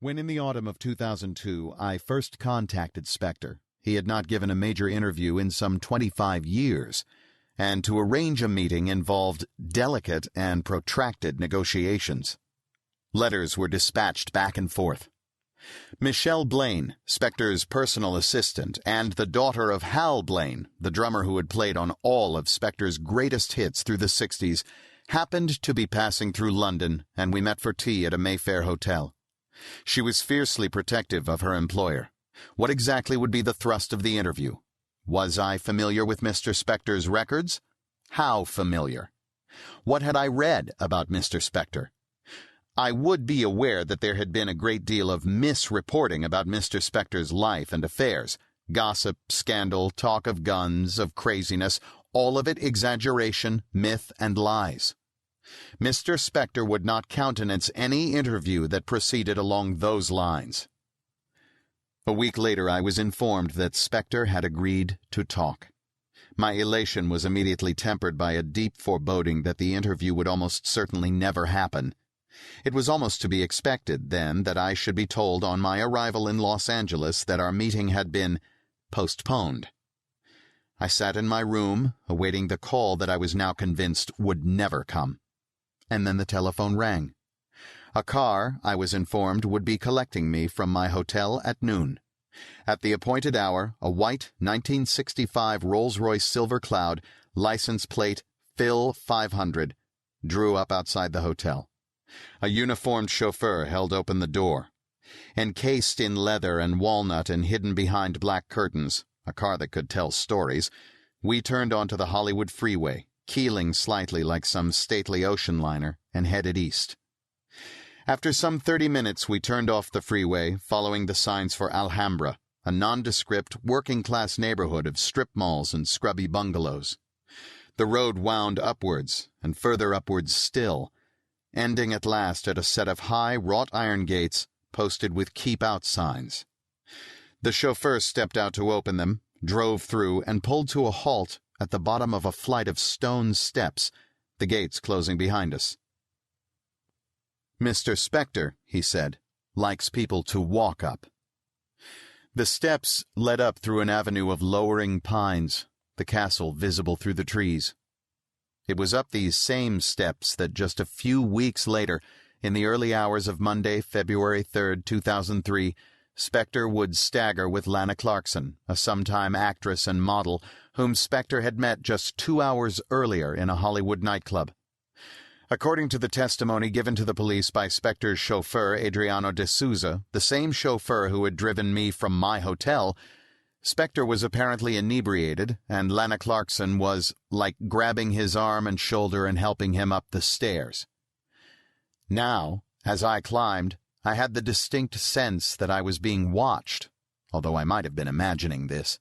When in the autumn of 2002 I first contacted Spector, he had not given a major interview in some 25 years, and to arrange a meeting involved delicate and protracted negotiations. Letters were dispatched back and forth. Michelle Blaine, Spector's personal assistant, and the daughter of Hal Blaine, the drummer who had played on all of Spector's greatest hits through the 60s, happened to be passing through London, and we met for tea at a Mayfair hotel. She was fiercely protective of her employer. What exactly would be the thrust of the interview? Was I familiar with Mr. Spector's records? How familiar? What had I read about Mr. Spector? I would be aware that there had been a great deal of misreporting about Mr. Spector's life and affairs. Gossip, scandal, talk of guns, of craziness, all of it exaggeration, myth, and lies. Mr. Spector would not countenance any interview that proceeded along those lines. A week later I was informed that Spector had agreed to talk. My elation was immediately tempered by a deep foreboding that the interview would almost certainly never happen. It was almost to be expected, then, that I should be told on my arrival in Los Angeles that our meeting had been postponed. I sat in my room, awaiting the call that I was now convinced would never come. And then the telephone rang. A car, I was informed, would be collecting me from my hotel at noon. At the appointed hour, a white 1965 Rolls-Royce Silver Cloud, license plate Phil 500, drew up outside the hotel. A uniformed chauffeur held open the door. Encased in leather and walnut and hidden behind black curtains, a car that could tell stories, we turned onto the Hollywood freeway, keeling slightly like some stately ocean liner, and headed east. After some 30 minutes we turned off the freeway, following the signs for Alhambra, a nondescript, working-class neighborhood of strip malls and scrubby bungalows. The road wound upwards, and further upwards still, ending at last at a set of high wrought-iron gates posted with "Keep Out" signs. The chauffeur stepped out to open them, drove through, and pulled to a halt at the bottom of a flight of stone steps, the gates closing behind us. "Mr. Spector," he said, "likes people to walk up." The steps led up through an avenue of lowering pines, the castle visible through the trees. It was up these same steps that just a few weeks later, in the early hours of Monday, February 3rd, 2003, Spector would stagger with Lana Clarkson, a sometime actress and model whom Spector had met just 2 hours earlier in a Hollywood nightclub. According to the testimony given to the police by Spector's chauffeur, Adriano de Souza, the same chauffeur who had driven me from my hotel, Spector was apparently inebriated, and Lana Clarkson was, like, grabbing his arm and shoulder and helping him up the stairs. Now, as I climbed, I had the distinct sense that I was being watched, although I might have been imagining this.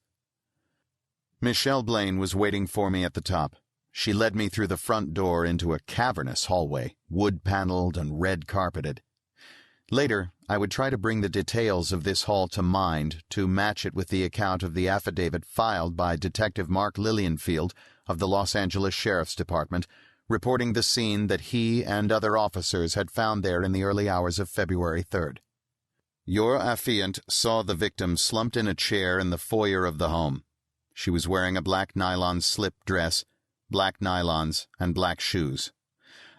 Michelle Blaine was waiting for me at the top. She led me through the front door into a cavernous hallway, wood-paneled and red-carpeted. Later, I would try to bring the details of this hall to mind to match it with the account of the affidavit filed by Detective Mark Lilienfield of the Los Angeles Sheriff's Department, reporting the scene that he and other officers had found there in the early hours of February 3rd. Your affiant saw the victim slumped in a chair in the foyer of the home. She was wearing a black nylon slip dress, black nylons, and black shoes.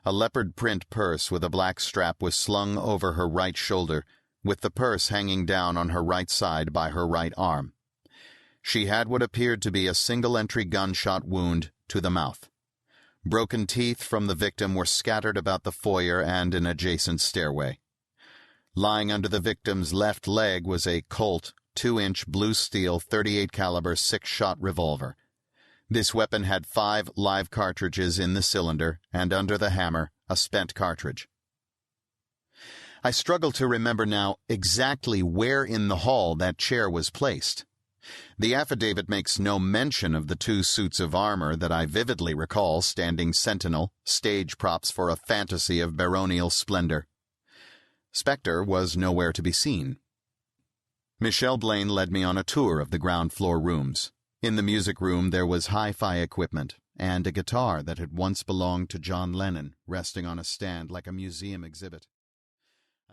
A leopard print purse with a black strap was slung over her right shoulder, with the purse hanging down on her right side by her right arm. She had what appeared to be a single-entry gunshot wound to the mouth. Broken teeth from the victim were scattered about the foyer and an adjacent stairway. Lying under the victim's left leg was a Colt 2-inch blue steel .38 caliber 6-shot revolver. This weapon had 5 live cartridges in the cylinder, and under the hammer, a spent cartridge. I struggle to remember now exactly where in the hall that chair was placed. The affidavit makes no mention of the 2 suits of armor that I vividly recall standing sentinel, stage props for a fantasy of baronial splendor. Spector was nowhere to be seen. Michelle Blaine led me on a tour of the ground-floor rooms. In the music room there was hi-fi equipment, and a guitar that had once belonged to John Lennon resting on a stand like a museum exhibit.